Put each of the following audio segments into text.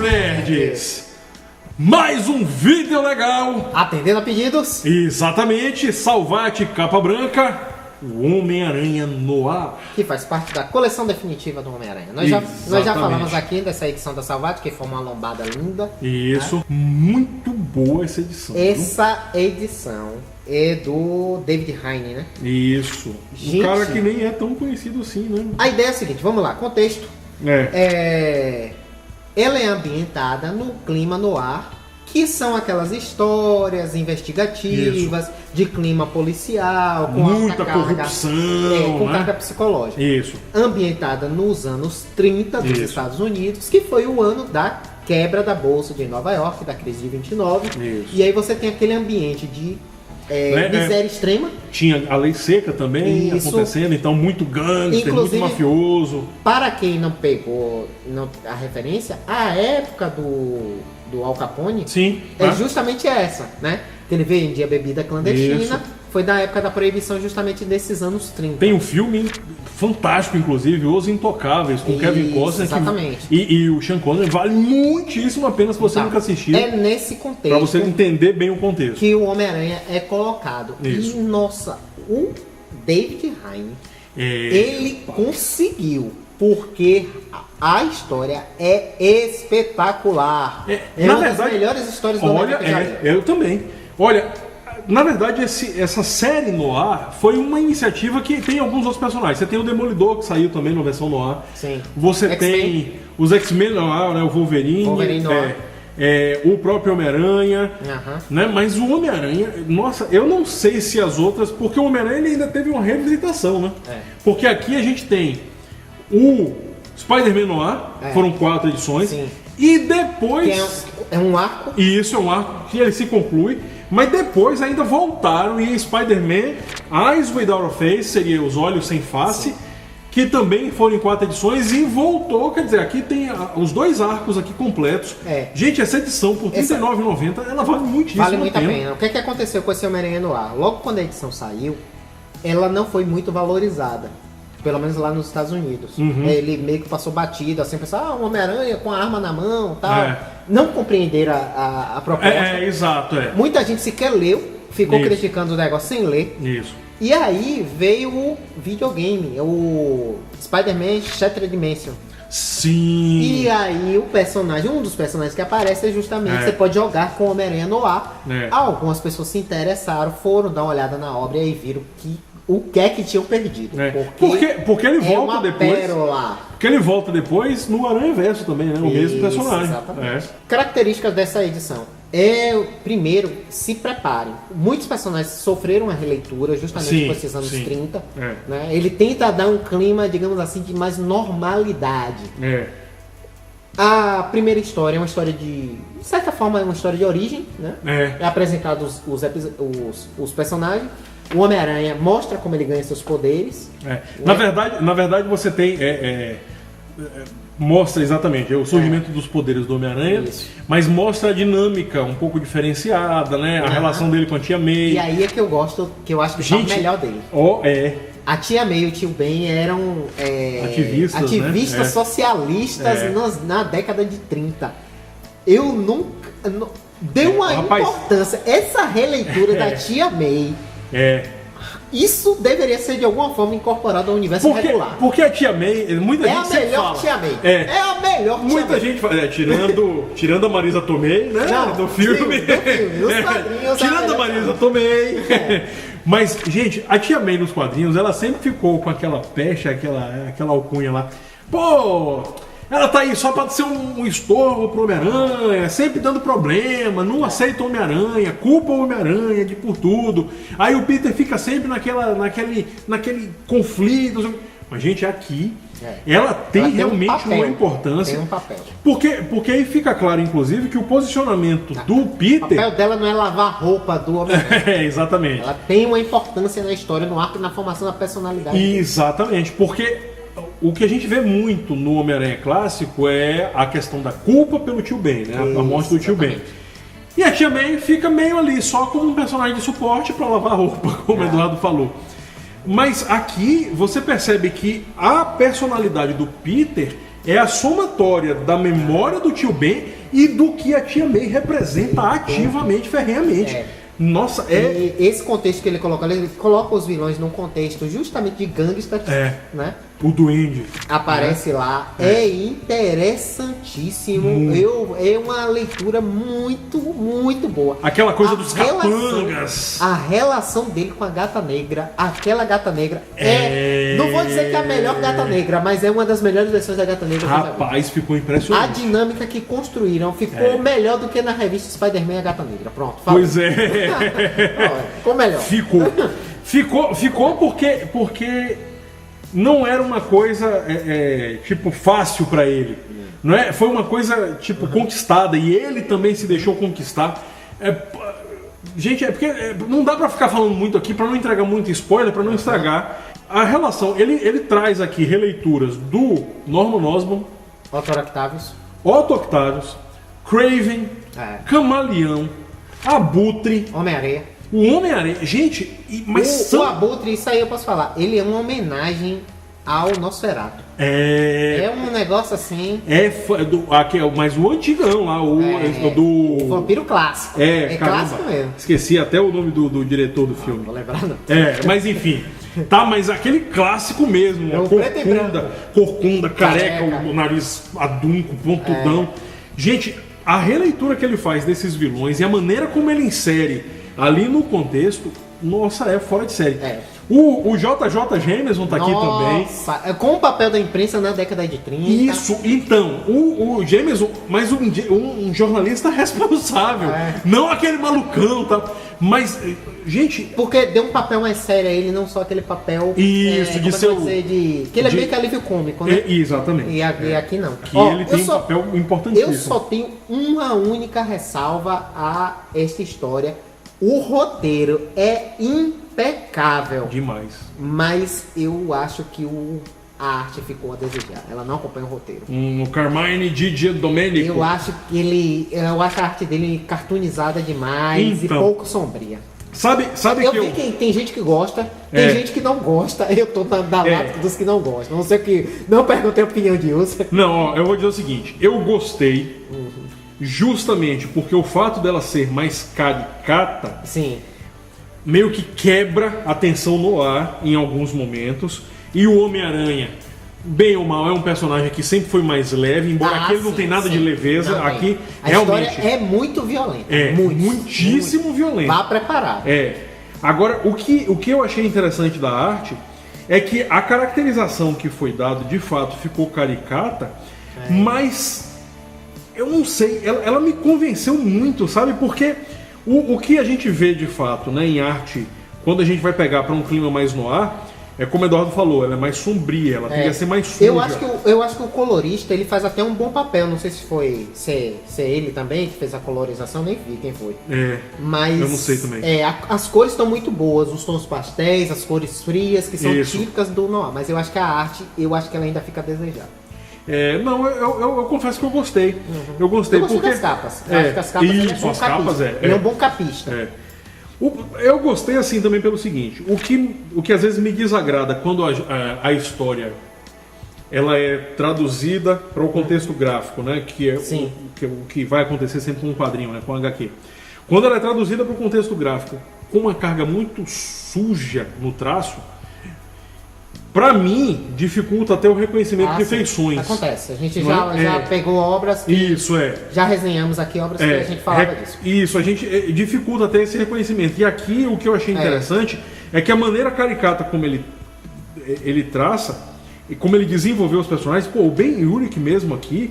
nerds! Mais um vídeo legal! Atendendo a pedidos? Exatamente, Salvate Capa Branca, o Homem-Aranha Noir. Que faz parte da coleção definitiva do Homem-Aranha. Nós já falamos aqui dessa edição da Salvate, que foi uma lombada linda. Isso, né? Muito boa essa edição. Essa edição é do David Hine, né? Isso. Gente, um cara que nem é tão conhecido assim, né? A ideia é a seguinte, vamos lá, contexto. Ela é ambientada no clima noir, que são aquelas histórias investigativas, isso, de clima policial, com muita corrupção, com né? Carga psicológica. Isso. Ambientada nos anos 30 dos Estados Unidos, que foi o ano da quebra da Bolsa de Nova York, da crise de 29. Isso. E aí você tem aquele ambiente de miséria extrema. Tinha a lei seca também acontecendo, então muito gangster, muito mafioso. Para quem não pegou a referência, a época do Al Capone é justamente essa, né? Que ele vendia bebida clandestina. Isso. Foi da época da proibição, justamente desses anos 30. Tem um filme fantástico, inclusive, Os Intocáveis, com Kevin Costner. Exatamente. E o Sean Connery, vale muitíssimo a pena se você nunca assistiu. É nesse contexto. Pra você entender bem o contexto. Que o Homem-Aranha é colocado. Isso. E, nossa, o David Hine, ele conseguiu. Porque a história é espetacular. É uma das melhores histórias do Homem-Aranha que já li. Eu também. Olha, na verdade, essa série Noir foi uma iniciativa que tem alguns outros personagens. Você tem o Demolidor, que saiu também na versão Noir. Sim. Você tem os X-Men Noir, né? O Wolverine Noir. O próprio Homem-Aranha, né? Mas o Homem-Aranha, nossa, eu não sei se as outras, porque o Homem-Aranha ele ainda teve uma revisitação, né? Porque aqui a gente tem o Spider-Man Noir, foram 4 edições, e depois... É um arco. E isso é um arco que ele se conclui, mas depois ainda voltaram e Spider-Man Eyes Without a Face, seria os olhos sem face, que também foram em 4 edições e voltou, quer dizer, aqui tem os 2 arcos aqui completos. Gente, essa edição por R$ 39,90, ela vale muitíssimo Vale muito a pena. O que aconteceu com esse Homem-Aranha Noir? Logo quando a edição saiu, ela não foi muito valorizada. Pelo menos lá nos Estados Unidos. Ele meio que passou batido, assim, pensava, um Homem-Aranha com a arma na mão e tal. Não compreenderam a proposta. Exato. Muita gente sequer leu, ficou criticando o negócio sem ler. Isso. E aí veio o videogame, o Spider-Man Shattered Dimension. Sim. E aí um dos personagens que aparece é justamente você pode jogar com o Homem-Aranha Noir. Algumas pessoas se interessaram, foram dar uma olhada na obra e aí viram o que é que tinham perdido. Porque ele volta uma depois. Pérola. Porque ele volta depois no Aranha Verso também, né? O mesmo personagem. Exatamente. Características dessa edição. Primeiro, se preparem. Muitos personagens sofreram uma releitura justamente por esses anos 30. Né? Ele tenta dar um clima, digamos assim, de mais normalidade. A primeira história é uma história de certa forma, é uma história de origem, né? É apresentado os personagens. O Homem-Aranha mostra como ele ganha seus poderes. Na verdade, você tem... mostra exatamente o surgimento dos poderes do Homem-Aranha, mas mostra a dinâmica um pouco diferenciada, né? A relação dele com a Tia May. E aí é que eu gosto, que eu acho que tá o melhor dele. A Tia May e o Tio Ben eram ativistas socialistas na década de 30. Eu nunca... deu uma importância. Essa releitura da Tia May... Isso deveria ser de alguma forma incorporado ao universo regular. Porque a Tia May, muita gente sempre fala. Tia May. É a melhor Tia May. Muita gente fala, tirando a Marisa Tomei, né? Do filme. Nos quadrinhos. Tirando a Marisa Tomei. Mas, gente, a Tia May nos quadrinhos, ela sempre ficou com aquela pecha, aquela alcunha lá. Pô, ela tá aí só pra ser um estorvo pro Homem-Aranha, sempre dando problema, não aceita o Homem-Aranha, culpa o Homem-Aranha por tudo. Aí o Peter fica sempre naquele conflito. Mas, gente, aqui, ela tem realmente uma importância. Tem um papel. Porque aí fica claro, inclusive, que o posicionamento do Peter... O papel dela não é lavar a roupa do Homem-Aranha. Exatamente. Ela tem uma importância na história, no arco e na formação da personalidade. Exatamente, porque... O que a gente vê muito no Homem-Aranha clássico é a questão da culpa pelo Tio Ben, né? A morte do Tio Ben. E a Tia May fica meio ali, só como um personagem de suporte para lavar a roupa, como o Eduardo falou. Mas aqui você percebe que a personalidade do Peter é a somatória da memória do tio Ben e do que a tia May representa ativamente, ferrenhamente. Nossa, E esse contexto que ele coloca os vilões num contexto justamente de gangsters, né? O Duende aparece lá, é interessantíssimo. É uma leitura muito, muito boa. Aquela coisa dos capangas. A relação dele com a Gata Negra, aquela Gata Negra não vou dizer que é a melhor Gata Negra, mas é uma das melhores versões da Gata Negra. Rapaz, ficou impressionante. A dinâmica que construíram ficou melhor do que na revista Spider-Man e a Gata Negra. Pronto, fala. Pois é. Ficou melhor. Ficou porque não era uma coisa tipo fácil para ele, não é? Foi uma coisa tipo conquistada e ele também se deixou conquistar. Gente, é porque não dá para ficar falando muito aqui para não entregar muito spoiler, para não estragar a relação. Ele traz aqui releituras do Norman Osborn, Otto Octavius, Kraven, Camaleão, Abutre, Homem-Aranha. O Homem-Aranha, gente, mas o Abutre, isso aí eu posso falar, ele é uma homenagem ao Nosferatu. É um negócio assim. Mas o antigão lá, o vampiro clássico. Clássico mesmo. Esqueci até o nome do diretor do filme. Não vou lembrar não. Mas enfim. Tá, mas aquele clássico mesmo, corcunda, careca, o nariz adunco, pontudão. Gente, a releitura que ele faz desses vilões e a maneira como ele insere ali no contexto, nossa, é fora de série. O JJ Jameson tá aqui também. Com o papel da imprensa na década de 30. Isso, então, o Jameson, mas um jornalista responsável, não aquele malucão, tá? Mas, gente... Porque deu um papel mais sério a ele, não só aquele papel... Isso, de ser que ele é meio que alívio cômico, né? Exatamente. E aqui não. Que ele tem um papel importantíssimo. Eu só tenho uma única ressalva a esta história. O roteiro é impecável. Demais. Mas eu acho que a arte ficou a desejar. Ela não acompanha o roteiro. O Carmine Di Domenico. Eu acho a arte dele cartoonizada demais e pouco sombria. Sabe que tem gente que gosta, tem gente que não gosta. Eu tô da lata dos que não gostam. Não sei o que. Não perguntei a opinião de uso. Não, eu vou dizer o seguinte. Eu gostei justamente porque o fato dela ser mais caricata, meio que quebra a tensão no ar em alguns momentos. E o Homem-Aranha, bem ou mal, é um personagem que sempre foi mais leve, embora aqui ele não tem nada de leveza. Não, aqui a realmente história é muito violenta. Muitíssimo violenta. Vá preparado. Agora, o que eu achei interessante da arte é que a caracterização que foi dada de fato ficou caricata, mas eu não sei, ela me convenceu muito, sabe? Porque o que a gente vê de fato, né, em arte, quando a gente vai pegar para um clima mais no ar, é como o Eduardo falou, ela é mais sombria, ela tende a ser mais suja. Eu acho que o colorista ele faz até um bom papel, não sei se é ele também que fez a colorização, nem vi quem foi. Mas eu não sei também. As cores estão muito boas, os tons pastéis, as cores frias, que são típicas do noir, mas eu acho que a arte, ela ainda fica a desejar. Eu confesso que eu gostei. Eu gostei porque das capas. Eu acho que as capas ele é um bom capista. Eu gostei assim também pelo seguinte, o que às vezes me desagrada quando a história ela é traduzida para o contexto gráfico, né, que é o que vai acontecer sempre com um quadrinho, né, com HQ. Quando ela é traduzida para o contexto gráfico com uma carga muito suja no traço, para mim, dificulta até o reconhecimento de feições. Acontece. A gente já pegou obras que já resenhamos aqui, obras que a gente falava disso. Isso, a gente dificulta até esse reconhecimento. E aqui o que eu achei interessante é que a maneira caricata como ele traça e como ele desenvolveu os personagens, o Ben Urich mesmo aqui,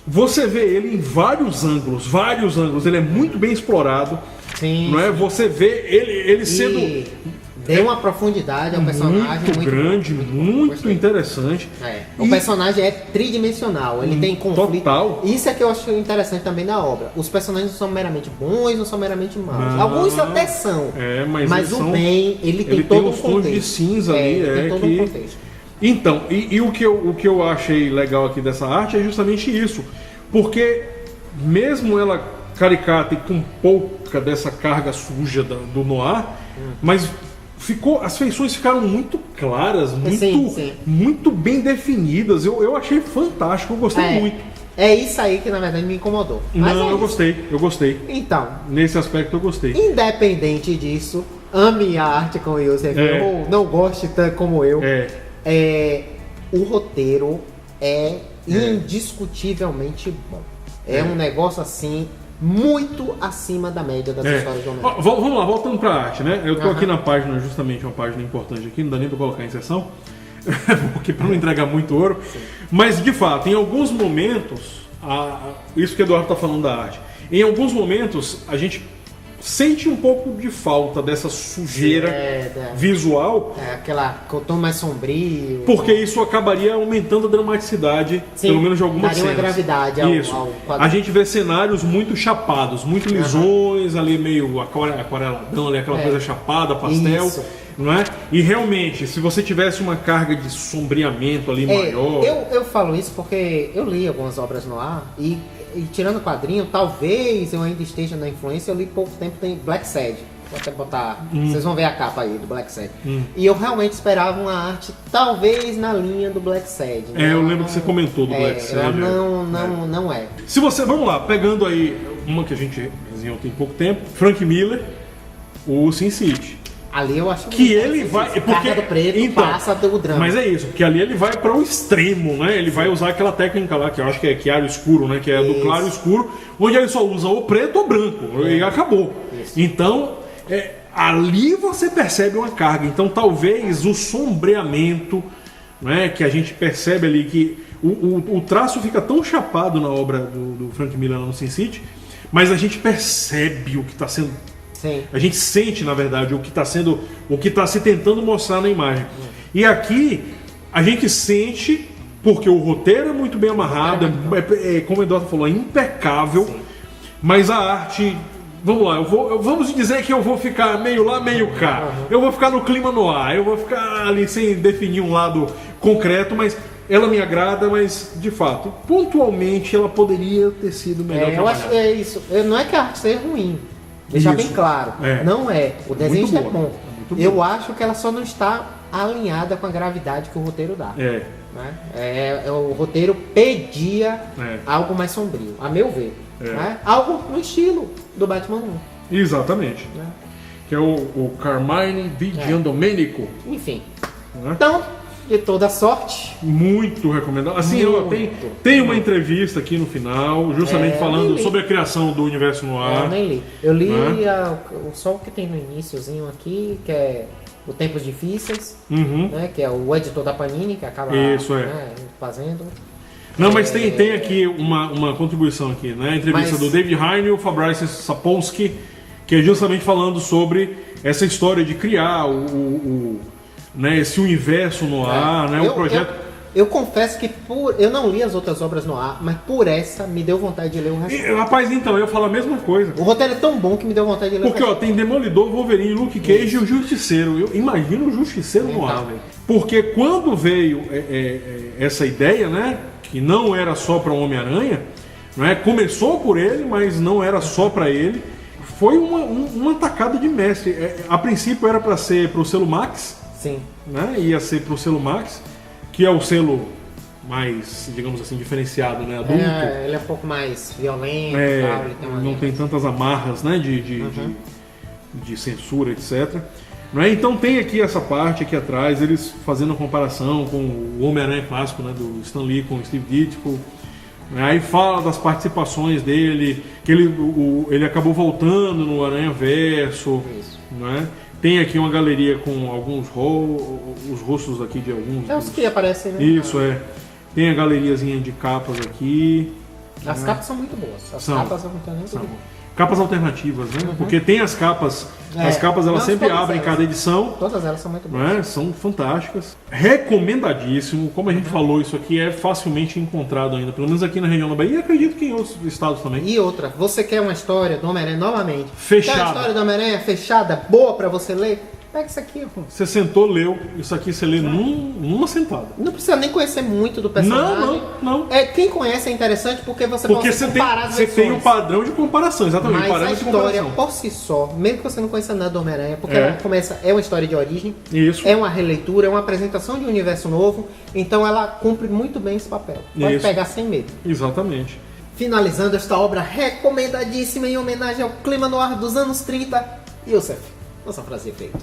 você vê ele em vários ângulos. Ele é muito bem explorado. Não é? Você vê ele sendo... Deu uma profundidade ao personagem muito grande, muito interessante. O personagem é tridimensional, ele tem conflito. Total. Isso é que eu acho interessante também da obra. Os personagens não são meramente bons, não são meramente maus. Alguns até são. Mas o Ben, ele tem todo um contexto. Tons de cinza ali, tem todo um contexto. Então, o que eu achei legal aqui dessa arte é justamente isso. Porque mesmo ela caricata e com pouca dessa carga suja do noir, mas as feições ficaram muito claras, muito bem definidas. Eu achei fantástico, eu gostei muito. É isso aí que na verdade me incomodou. Mas não, eu gostei. Então, nesse aspecto eu gostei. Independente disso, ame a arte com o Yosef, ou não goste tanto como eu. O roteiro é indiscutivelmente bom. É um negócio assim muito acima da média das histórias de Homem-Aranha. Vamos lá, voltando pra arte, né? Eu tô aqui na página, justamente uma página importante aqui, não dá nem pra colocar em sessão, porque pra não entregar muito ouro. Sim. Mas, de fato, em alguns momentos, isso que o Eduardo tá falando da arte, em alguns momentos a gente sente um pouco de falta dessa sujeira visual. Aquela tom mais sombrio. Porque isso acabaria aumentando a dramaticidade, pelo menos de algumas cenas. Daria uma gravidade ao quadro. A gente vê cenários muito chapados, muito lisões, ali meio aquareladão, ali, aquela coisa chapada, pastel. Isso. Não é? E realmente, se você tivesse uma carga de sombreamento ali maior... Eu falo isso porque eu li algumas obras no ar e tirando o quadrinho, talvez eu ainda esteja na influência. Eu li pouco tempo, tem Black Sad. Vou até botar. Vocês vão ver a capa aí do Black Sad. E eu realmente esperava uma arte, talvez na linha do Black Sad. Eu lembro que você comentou do Black Sad. Não é. Se você, vamos lá, pegando aí uma que a gente resenhou tem pouco tempo, Frank Miller, o Sin City. Ali eu acho que ele vai. Porque do preto então, passa do drama. Mas é isso, porque ali ele vai para o extremo, né? Ele vai usar aquela técnica lá, que eu acho que é chiaro escuro, né? Que é do claro escuro, onde ele só usa ou preto ou branco. E acabou. Isso. Então, ali você percebe uma carga. Então, talvez o sombreamento, né? Que a gente percebe ali que o traço fica tão chapado na obra do Frank Miller lá no Sin City, mas a gente percebe o que está sendo. Sim. A gente sente, na verdade, o que está se tentando mostrar na imagem. E aqui a gente sente, porque o roteiro é muito bem amarrado, como o Eduardo falou, é impecável. Sim. Mas a arte, vamos lá, vamos dizer que eu vou ficar meio lá, meio cá. Eu vou ficar no clima no ar, eu vou ficar ali sem definir um lado concreto, mas ela me agrada, mas de fato, pontualmente ela poderia ter sido melhor. Eu acho que é isso. Não é que a arte seja ruim. Deixar bem claro, não é. O desenho é bom. Eu acho que ela só não está alinhada com a gravidade que o roteiro dá. Né? O roteiro pedia algo mais sombrio, a meu ver. Né? Algo no estilo do Batman 1. Exatamente. Né? Que é o Carmine Di Giandomenico. Enfim. Então, de toda sorte. Muito recomendado. Assim, tem uma entrevista aqui no final, justamente falando sobre a criação do universo no ar. Eu nem li. Eu li só o que tem no iniciozinho aqui, que é o Tempos Difíceis, né, que é o editor da Panini, que acaba fazendo. Não, mas tem aqui uma contribuição aqui, né? A entrevista do David Hine e o Fabrice Sapolsky, que é justamente falando sobre essa história de criar esse universo no ar, né? O projeto. Eu confesso que eu não li as outras obras no ar, mas por essa me deu vontade de ler o resto. Rapaz, então, eu ia falar a mesma coisa. O roteiro é tão bom que me deu vontade de ler o resto. Tem Demolidor, Wolverine, Luke Cage e o Justiceiro. Eu imagino o Justiceiro no ar, velho. Porque quando veio essa ideia, né? Que não era só para o Homem-Aranha, né, começou por ele, mas não era só para ele. Foi uma tacada de mestre. A princípio era para ser para o selo Max. Sim. Né? Ia ser pro selo Max, que é o selo mais, digamos assim, diferenciado, né? Adulto. Ele é um pouco mais violento, tal, ele tem não tem tantas amarras, né? De censura, etc. Né? Então tem aqui essa parte aqui atrás, eles fazendo a comparação com o Homem-Aranha clássico, né? Do Stan Lee com o Steve Ditko. Aí fala das participações dele, que ele acabou voltando no Aranha Verso. Isso. Né? Tem aqui uma galeria com alguns os rostos aqui de alguns. É os que aparecem, né? Isso, Tem a galeriazinha de capas aqui. As capas são muito boas. Capas são muito boas. Capas alternativas, né? Porque tem as capas. As capas elas sempre abrem cada edição. Todas elas são muito boas. Né? São fantásticas. Recomendadíssimo. Como a gente falou, isso aqui é facilmente encontrado ainda. Pelo menos aqui na região da Bahia. E acredito que em outros estados também. E você quer uma história do Homem-Aranha novamente? Fechada. Quer uma história do Homem-Aranha fechada, boa pra você ler? Pega isso aqui, pô. Você sentou, leu. Isso aqui você lê numa sentada. Não precisa nem conhecer muito do personagem. Não. Quem conhece é interessante porque você pode comparar as versões. Você tem um padrão de comparação, exatamente. Mas a história, por si só, mesmo que você não conheça nada do Homem-Aranha, porque ela é uma história de origem, isso. É uma releitura, é uma apresentação de um universo novo, então ela cumpre muito bem esse papel. Pode pegar sem medo. Exatamente. Finalizando esta obra recomendadíssima em homenagem ao clima no ar dos anos 30, Youssef, nossa frase de efeito.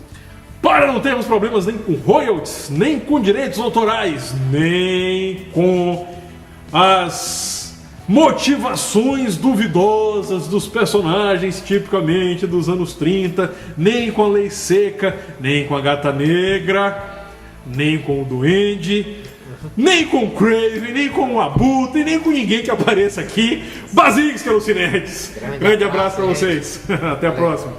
Para não termos problemas nem com royalties, nem com direitos autorais, nem com as motivações duvidosas dos personagens tipicamente dos anos 30, nem com a Lei Seca, nem com a Gata Negra, nem com o Duende, nem com o Kraven, nem com o Abutre, nem com ninguém que apareça aqui. Basics, pelos cinetes. Grande abraço para vocês. Até a próxima.